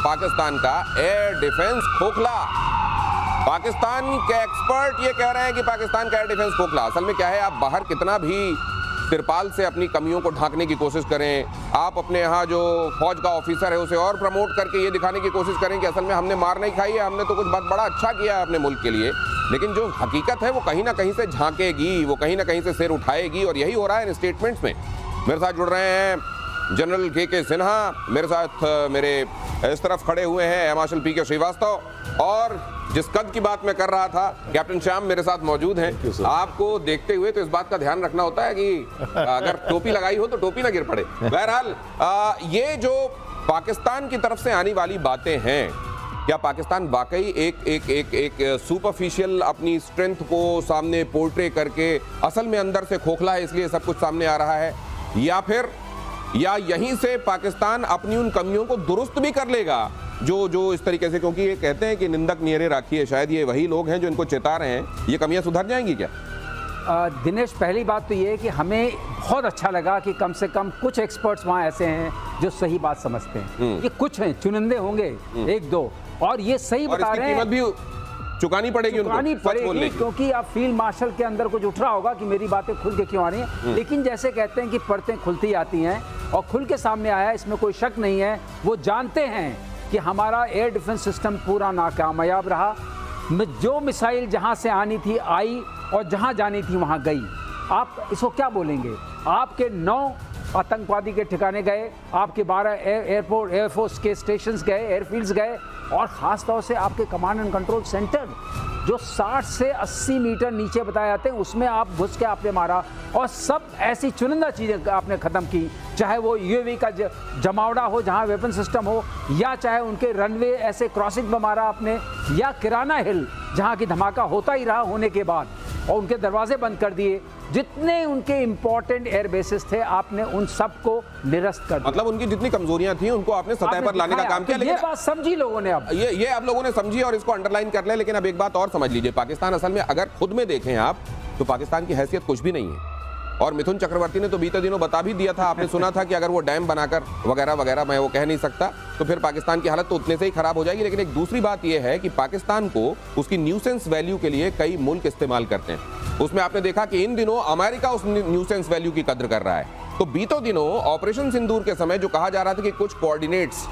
पाकिस्तान का air defence खोखला। पाकिस्तान के एक्सपर्ट ये कह रहे हैं कि पाकिस्तान का एयर डिफेंस खोखला। असल में क्या है, आप बाहर कितना भी तिरपाल से अपनी कमियों को ढांकने की कोशिश करें, आप अपने यहाँ जो फौज का ऑफिसर है उसे और प्रमोट करके ये दिखाने की कोशिश करें कि असल में हमने मार नहीं खाई है, हमने तो कुछ बहुत बड़ा अच्छा किया है अपने मुल्क के लिए, लेकिन जो हकीकत है वो कहीं ना कहीं से झांकेगी, वो कहीं ना कहीं से सिर उठाएगी। और यही हो रहा है इन स्टेटमेंट्स में। मेरे साथ जुड़ रहे हैं जनरल के सिन्हा, मेरे साथ मेरे इस तरफ खड़े हुए हैं मार्शल पी श्रीवास्तव, और जिस कद की बात मैं कर रहा था कैप्टन श्याम मेरे साथ मौजूद हैं। आपको देखते हुए तो इस बात का ध्यान रखना होता है कि अगर टोपी लगाई हो तो टोपी ना गिर पड़े। बहरहाल ये जो पाकिस्तान की तरफ से आने वाली बातें हैं, क्या पाकिस्तान वाकई एक सुपरफिशियल अपनी स्ट्रेंथ को सामने पोर्ट्रे करके असल में अंदर से खोखला है इसलिए सब कुछ सामने आ रहा है, या यहीं से पाकिस्तान अपनी उन कमियों को दुरुस्त भी कर लेगा जो इस तरीके से, क्योंकि ये कहते हैं कि निंदक नियरे राखी है, शायद ये वही लोग हैं जो इनको चेता रहे हैं, ये कमियां सुधर जाएंगी क्या? दिनेश, पहली बात तो ये है कि हमें बहुत अच्छा लगा कि कम से कम कुछ एक्सपर्ट्स वहाँ ऐसे हैं जो सही बात समझते हैं। ये कुछ हैं, चुनिंदे होंगे एक दो, और ये सही बता रहे हैं। भी चुकानी पड़ेगी क्योंकि अब फील्ड मार्शल के अंदर कुछ उठ रहा होगा कि मेरी बातें खुल के क्यों आ रही हैं, लेकिन जैसे कहते हैं कि परतें खुलती आती हैं और खुल के सामने आया, इसमें कोई शक नहीं है। वो जानते हैं कि हमारा एयर डिफेंस सिस्टम पूरा नाकामयाब रहा। जो मिसाइल जहां से आनी थी आई और जहां जानी थी वहां गई। आप इसको क्या बोलेंगे? आपके 9 आतंकवादी के ठिकाने गए, आपके 12 एयरपोर्ट एयरफोर्स के स्टेशंस गए, एयरफील्ड्स गए, और ख़ास तौर से आपके कमांड एंड कंट्रोल सेंटर जो 60 से 80 मीटर नीचे बताए जाते हैं उसमें आप घुस के आपने मारा, और सब ऐसी चुनिंदा चीज़ें आपने ख़त्म की, चाहे वो यूएवी का जमावड़ा हो जहां वेपन सिस्टम हो, या चाहे उनके रनवे ऐसे क्रॉसिंग पर मारा आपने, या किराना हिल जहां की धमाका होता ही रहा होने के बाद और उनके दरवाजे बंद कर दिए। जितने उनके इंपॉर्टेंट एयर बेसिस थे आपने उन सबको निरस्त कर दिया। मतलब उनकी जितनी कमजोरियां थी उनको आपने सतह पर लाने का काम किया। लेकिन ये बात समझी लोगों ने, अब ये आप लोगों ने समझी और इसको अंडरलाइन कर ले। लेकिन अब एक बात और समझ लीजिए, पाकिस्तान असल में अगर खुद में देखें आप तो पाकिस्तान की हैसियत कुछ भी नहीं है। और मिथुन चक्रवर्ती ने तो बीते दिनों बता भी दिया था, आपने सुना था कि अगर वो डैम बनाकर वगैरह वगैरह, मैं वो कह नहीं सकता, तो फिर पाकिस्तान की हालत तो उतने से ही खराब हो जाएगी। लेकिन एक दूसरी बात यह है कि पाकिस्तान को उसकी न्यूसेंस वैल्यू के लिए कई मुल्क इस्तेमाल करते हैं। उसमें आपने देखा कि इन दिनों अमेरिका उस न्यूसेंस वैल्यू की कद्र कर रहा है। तो बीतों दिनों ऑपरेशन सिंदूर के समय जो कहा जा रहा था कि कुछ कोऑर्डिनेट्स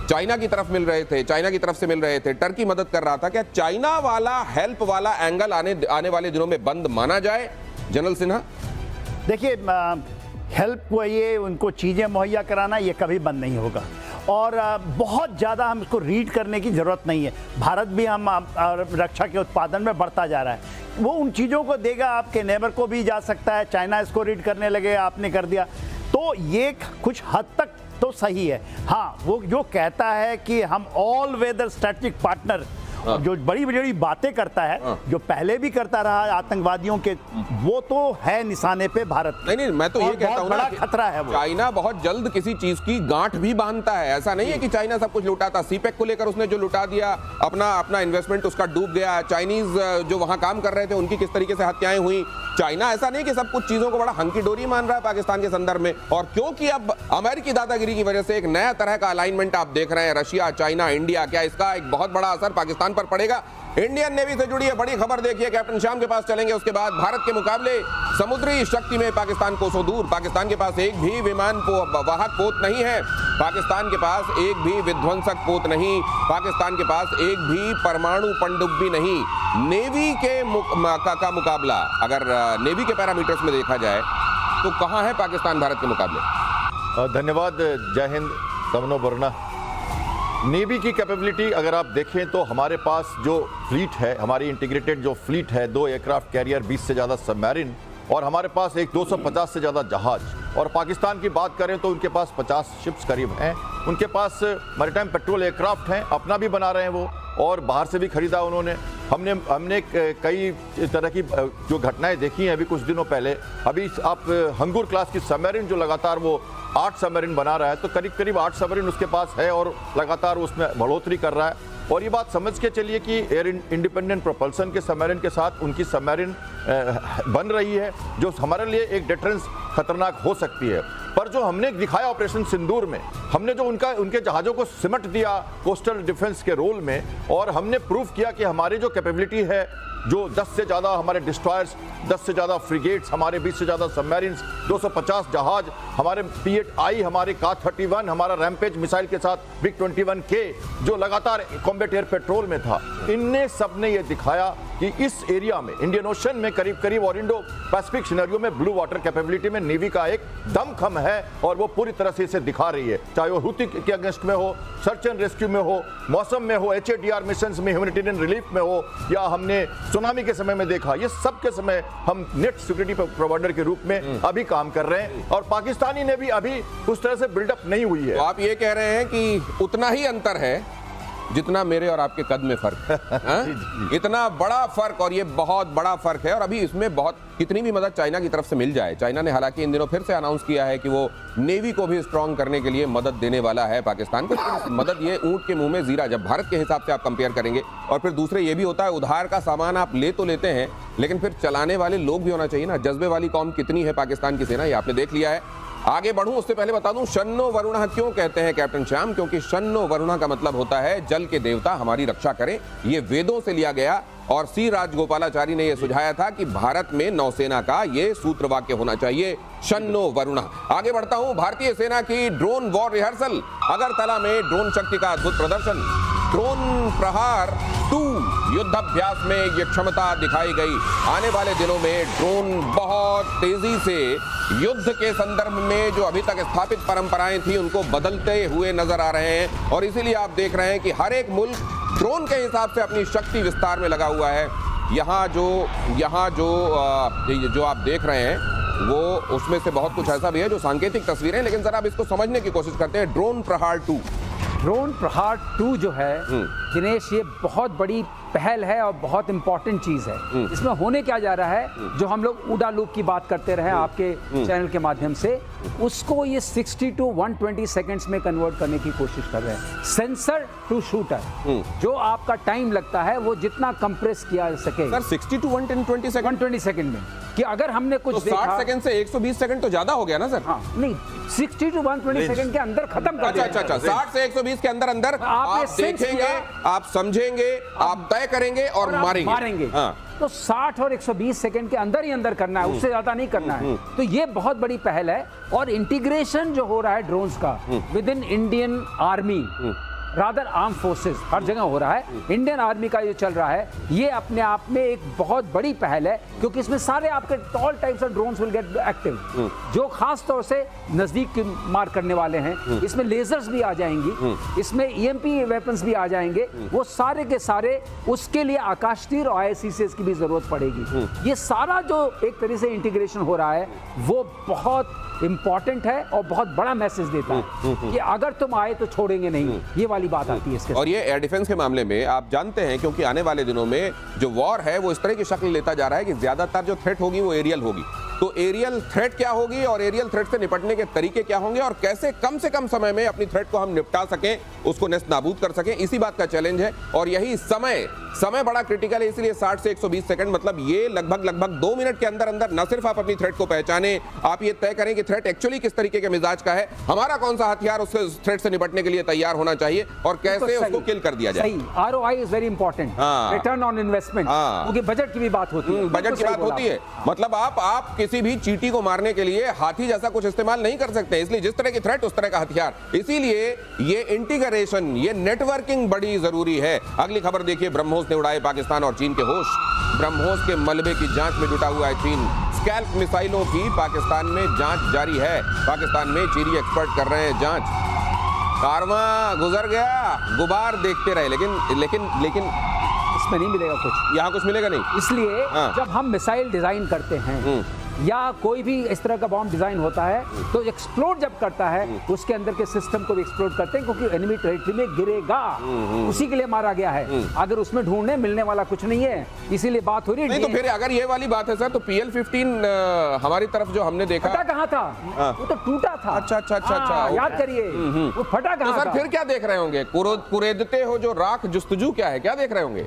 चाइना की तरफ मिल रहे थे, चाइना की तरफ से मिल रहे थे, टर्की मदद कर रहा था, क्या चाइना वाला हेल्प वाला एंगल आने वाले दिनों में बंद माना जाए? जनरल सिन्हा, देखिए, हेल्प को ये उनको चीज़ें मुहैया कराना ये कभी बंद नहीं होगा, और बहुत ज़्यादा हम इसको रीड करने की ज़रूरत नहीं है। भारत भी हम रक्षा के उत्पादन में बढ़ता जा रहा है, वो उन चीज़ों को देगा, आपके नेबर को भी जा सकता है। चाइना इसको रीड करने लगे, आपने कर दिया, तो ये कुछ हद तक तो सही है। हाँ, वो जो कहता है कि हम ऑल वेदर स्ट्रेटेजिक पार्टनर, जो बड़ी बड़ी बातें करता है, जो पहले भी करता रहा आतंकवादियों के, वो तो है निशाने पे भारत। नहीं, मैं तो ये कहता हूं बड़ा खतरा है वो। चाइना बहुत जल्द किसी चीज की गांठ भी बांधता है। ऐसा नहीं है कि चाइना सब कुछ लुटाता। सीपेक को लेकर उसने जो लुटा दिया, अपना इन्वेस्टमेंट उसका डूब गया। चाइनीज जो वहां काम कर रहे थे उनकी किस तरीके से हत्याएं हुई। चाइना ऐसा नहीं कि सब कुछ चीजों को बड़ा हंकी डोरी मान रहा है पाकिस्तान के संदर्भ में। और क्योंकि अब अमेरिकी दादागिरी की वजह से एक नया तरह का अलाइनमेंट आप देख रहे हैं, रशिया, चाइना, इंडिया, क्या इसका एक बहुत बड़ा असर पाकिस्तान पर पड़ेगा? इंडियन नेवी से जुड़ी है बड़ी खबर देखिए, कैप्टन श्याम के पास चलेंगे। उसके बाद भारत के मुकाबले समुद्री शक्ति में पाकिस्तान कोसों दूर। पाकिस्तान के पास एक भी विमान वाहक पोत नहीं है, पाकिस्तान के पास एक भी विध्वंसक पोत नहीं, पाकिस्तान के पास एक भी परमाणु पनडुब्बी नहीं। नेवी के का मुकाबला अगर नेवी के पैरामीटर्स में देखा जाए तो कहां है पाकिस्तान भारत के मुकाबले? धन्यवाद, जय हिंद, सबनो बरना। नेवी की कैपेबिलिटी अगर आप देखें तो हमारे पास जो फ्लीट है, हमारी इंटीग्रेटेड जो फ्लीट है, 2 एयरक्राफ्ट कैरियर, 20 से ज़्यादा सबमरीन, और हमारे पास एक 250 से ज़्यादा जहाज। और पाकिस्तान की बात करें तो उनके पास 50 शिप्स करीब हैं। उनके पास मैरीटाइम पेट्रोल एयरक्राफ्ट हैं, अपना भी बना रहे हैं वो, और बाहर से भी खरीदा उन्होंने। हमने कई तरह की जो घटनाएं देखी हैं अभी कुछ दिनों पहले। अभी आप हंगूर क्लास की सबमरीन जो लगातार वो 8 सबमरीन बना रहा है, तो करीब 8 सबमरीन उसके पास है और लगातार उसमें बढ़ोतरी कर रहा है। और ये बात समझ के चलिए कि एयर इंडिपेंडेंट प्रोपल्सन के सबमरीन के साथ उनकी सबमरीन बन रही है, जो हमारे लिए एक डिटरेंस खतरनाक हो सकती है। पर जो हमने दिखाया ऑपरेशन सिंदूर में, हमने जो उनके जहाजों को सिमट दिया कोस्टल डिफेंस के रोल में, और हमने प्रूव किया कि हमारी जो कैपेबिलिटी है, जो 10 से ज़्यादा हमारे डिस्ट्रॉयर्स, 10 से ज़्यादा फ्रिगेट्स, हमारे 20 से ज़्यादा सबमरीन्स, 250 जहाज, हमारे P8I, हमारे Ka-31, हमारा रैम्पेज मिसाइल के साथ बिग 21K जो लगातार कॉम्बैट एयर पेट्रोल में था, इनने सब ने ये दिखाया कि इस एरिया में, इंडियन ओशन में करीब करीब और इंडो पैसिफिक सिनेरियो में ब्लू वाटर कैपेबिलिटी में नेवी का एक दमखम है, और वो पूरी तरह से इसे दिखा रही है, चाहे वो हुती के अगेंस्ट में हो, सर्च एंड रेस्क्यू में हो, मौसम में हो, HADR मिशंस में, ह्यूमैनिटेरियन रिलीफ में हो, या हमने सुनामी के समय में देखा, ये सब के समय हम नेट सिक्योरिटी प्रोवाइडर के रूप में अभी काम कर रहे हैं, और पाकिस्तानी ने भी अभी उस तरह से बिल्डअप नहीं हुई है। तो आप ये कह रहे हैं कि उतना ही अंतर है जितना मेरे और आपके कद में फर्क है। इतना बड़ा फर्क, और ये बहुत बड़ा फर्क है। और अभी इसमें बहुत कितनी भी मदद चाइना की तरफ से मिल जाए, चाइना ने हालांकि इन दिनों फिर से अनाउंस किया है कि वो नेवी को भी स्ट्रांग करने के लिए मदद देने वाला है पाकिस्तान को, लेकिन मदद ये ऊंट के मुंह में जीरा, जब भारत के हिसाब से आप कंपेयर करेंगे। और फिर दूसरे ये भी होता है, उधार का सामान आप ले तो लेते हैं, लेकिन फिर चलाने वाले लोग भी होना चाहिए ना। जज्बे वाली कौम कितनी है पाकिस्तान की सेना, ये आपने देख लिया है। आगे बढ़ूं उससे पहले बता दूं शन्नो वरुणः क्यों कहते हैं कैप्टन श्याम, क्योंकि शन्नो वरुणः का मतलब होता है जल के देवता हमारी रक्षा करें। ये वेदों से लिया गया, और सी राजगोपालाचारी ने यह सुझाया था कि भारत में नौसेना का ये सूत्र वाक्य होना चाहिए, शन्नो वरुणः। आगे बढ़ता हूं, भारतीय सेना की ड्रोन वॉर रिहर्सल, अगरतला में ड्रोन शक्ति का अद्भुत प्रदर्शन। ड्रोन प्रहार 2 युद्धाभ्यास में ये क्षमता दिखाई गई। आने वाले दिनों में ड्रोन बहुत तेजी से युद्ध के संदर्भ में जो अभी तक स्थापित परंपराएं थी उनको बदलते हुए नजर आ रहे हैं, और इसीलिए आप देख रहे हैं कि हर एक मुल्क ड्रोन के हिसाब से अपनी शक्ति विस्तार में लगा हुआ है। यहाँ जो आप देख रहे हैं वो उसमें से बहुत कुछ ऐसा भी है जो सांकेतिक तस्वीरें, लेकिन जरा आप इसको समझने की कोशिश करते हैं। ड्रोन प्रहार 2, ड्रोन प्रहार 2 जो है दिनेश, ये बहुत बड़ी पहल है और बहुत इंपॉर्टेंट चीज है। इसमें होने क्या जा रहा है, जो हम लोग ऊडा लूप की बात करते रहे आपके चैनल के माध्यम से, उसको ये 60 to 120 सेकंड्स में कन्वर्ट करने की कोशिश कर रहे हैं। सेंसर टू शूटर, जो आपका टाइम लगता है वो जितना कंप्रेस किया जा सके। सर 60 to 120 सेकंड, 120 सेकंड में, कि अगर हमने कुछ तो 60 सेकंड से 120 सेकंड तो ज्यादा हो गया ना सर। हाँ, नहीं 60 to 120 सेकंड के अंदर खत्म कर अच्छा, 60 से 120 के अंदर आप देखेंगे, आप समझेंगे, आप तय करेंगे और मारेंगे। हाँ। तो 60 और 120 सेकंड के अंदर ही अंदर करना है, उससे ज्यादा नहीं करना है। तो ये बहुत बड़ी पहल है, और इंटीग्रेशन जो हो रहा है ड्रोन्स का within Indian army, rather arm forces, हर जगह हो रहा है। इंडियन आर्मी का जो चल रहा है ये अपने आप में एक बहुत बड़ी पहल है, क्योंकि इसमें सारे आपके all types of drones will get active, जो खास तौर से नजदीक मार करने वाले हैं। इसमें लेजर्स भी आ जाएंगी, इसमें EMP वेपन्स भी आ जाएंगे, वो सारे के सारे। उसके लिए आकाश तीर और ICCS की भी जरूरत पड़ेगी। ये सारा जो एक तरह से इंटीग्रेशन हो रहा है वो बहुत इंपॉर्टेंट है और बहुत बड़ा मैसेज देता है कि अगर तुम आए तो छोड़ेंगे नहीं, ये वाली बात आती है इसके। और ये एयर डिफेंस के मामले में आप जानते हैं, क्योंकि आने वाले दिनों में जो वॉर है वो इस तरह की शक्ल लेता जा रहा है कि ज्यादातर जो थ्रेट होगी वो एरियल होगी। तो एरियल थ्रेट क्या होगी और एरियल थ्रेट से निपटने के तरीके क्या होंगे, और कैसे कम से कम समय में अपनी थ्रेट को हम निपटा सकें, उसको नेस्त नाबूद कर सकें, इसी बात का चैलेंज है। और यही समय बड़ा क्रिटिकल है, इसलिए 60 से 120 सेकंड, मतलब ये लगभग 2 मिनट के अंदर अंदर न सिर्फ आप अपनी थ्रेट को पहचाने, आप ये तय करें कि थ्रेट एक्चुअली किस तरीके के मिजाज का है, हमारा कौन सा हथियार उस थ्रेट से निपटने के लिए तैयार होना चाहिए, और कैसे उसको किल कर दिया जाए। ROI is very important, return on investment, क्योंकि बजट की भी बात होती है। बजट की बात होती है, मतलब आप किसी भी चींटी को मारने के लिए हाथी जैसा कुछ इस्तेमाल नहीं कर सकते, इसलिए जिस तरह की थ्रेट उस तरह का हथियार। इसीलिए ये इंटीग्रेशन, ये नेटवर्किंग बड़ी जरूरी है। अगली खबर देखिए, ब्रह्मोस ने उड़ाए पाकिस्तान और चीन के होश। ब्रह्मोस के मलबे की जांच में जुटा हुआ है चीन। स्कैल्प मिसाइलों की पाकिस्तान में जांच जारी है। पाकिस्तान में चीनी एक्सपर्ट कर रहे हैं जांच। कारवां गुजर गया, गुबार देखते रहे, लेकिन इसमें नहीं मिलेगा कुछ, यहाँ कुछ मिलेगा नहीं। इसलिए जब हम मिसाइल डिजाइन करते हैं या कोई भी इस तरह का बॉम्ब डिजाइन होता है, तो एक्सप्लोड जब करता है उसके अंदर के सिस्टम को भी एक्सप्लोड करते हैं, क्योंकि एनिमी टेरिटरी में गिरेगा, उसी के लिए मारा गया है। अगर उसमें ढूंढने मिलने वाला कुछ नहीं है, इसीलिए बात हो रही है। नहीं तो फिर अगर ये वाली बात है सर, तो PL-15 हमारी तरफ जो हमने देखा, फटा कहाँ था? वो तो टूटा था। अच्छा, याद करिए, वो फटा कहाँ था? था? फिर क्या देख रहे होंगे? कुरेदते हो जो राख जुस्तजू क्या है, क्या देख रहे होंगे?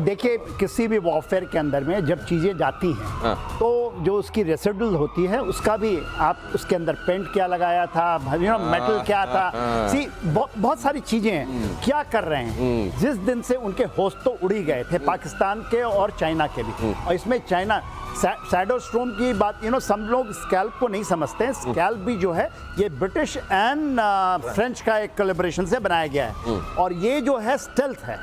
देखिए, किसी भी वॉरफेयर के अंदर में जब चीजें जाती हैं तो जो उसकी रेसिडुअल होती है उसका भी आप उसके अंदर पेंट क्या लगाया था, मेटल क्या था, सी बहुत सारी चीजें हैं। क्या कर रहे हैं, जिस दिन से उनके होस्ट तो उड़ ही गए थे, पाकिस्तान के और चाइना के भी। और इसमें चाइना शैडो स्टॉर्म की बात, सब लोग स्कैल्प को नहीं समझते हैं। स्कैल्प भी जो है ये ब्रिटिश एंड फ्रेंच का एक कोलैबोरेशन से बनाया गया है, और ये जो है स्टेल्थ है।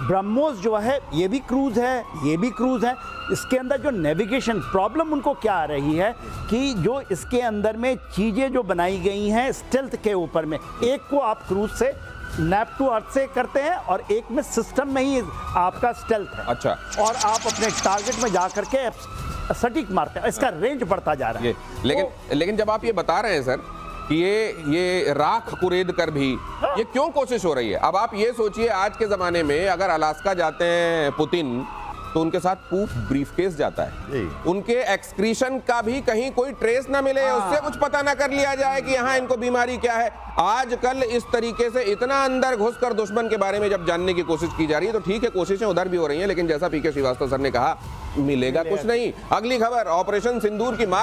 ब्रह्मोस जो है ये भी क्रूज है, ये भी क्रूज है। इसके अंदर जो नेविगेशन प्रॉब्लम उनको क्या आ रही है कि जो इसके अंदर में चीजें जो बनाई गई हैं स्टेल्थ के ऊपर में, एक को आप क्रूज से नैप टू अर्थ से करते हैं और एक में सिस्टम में ही आपका स्टेल्थ है। अच्छा। और आप अपने टारगेट में जा करके सटीक मारते हैं, इसका रेंज बढ़ता जा रहा है। लेकिन जब आप ये बता रहे हैं सर कि ये राख कुरेद कर भी ये क्यों कोशिश हो रही है? अब आप ये सोचिए, आज के जमाने में अगर अलास्का जाते हैं पुतिन तो उनके साथ पूफ ब्रीफकेस जाता है, उनके एक्सक्रीशन का भी कहीं कोई ट्रेस ना मिले, उससे कुछ पता ना कर लिया जाए कि यहाँ इनको बीमारी क्या है। आजकल इस तरीके से इतना अंदर घुसकर दुश्मन के बारे में जब जानने की कोशिश की जा रही है तो ठीक है, कोशिशें उधर भी हो रही हैं, लेकिन जैसा पीके श्रीवास्तव सर ने कहा, मिलेगा कुछ नहीं। अगली खबर, ऑपरेशन सिंदूर की मार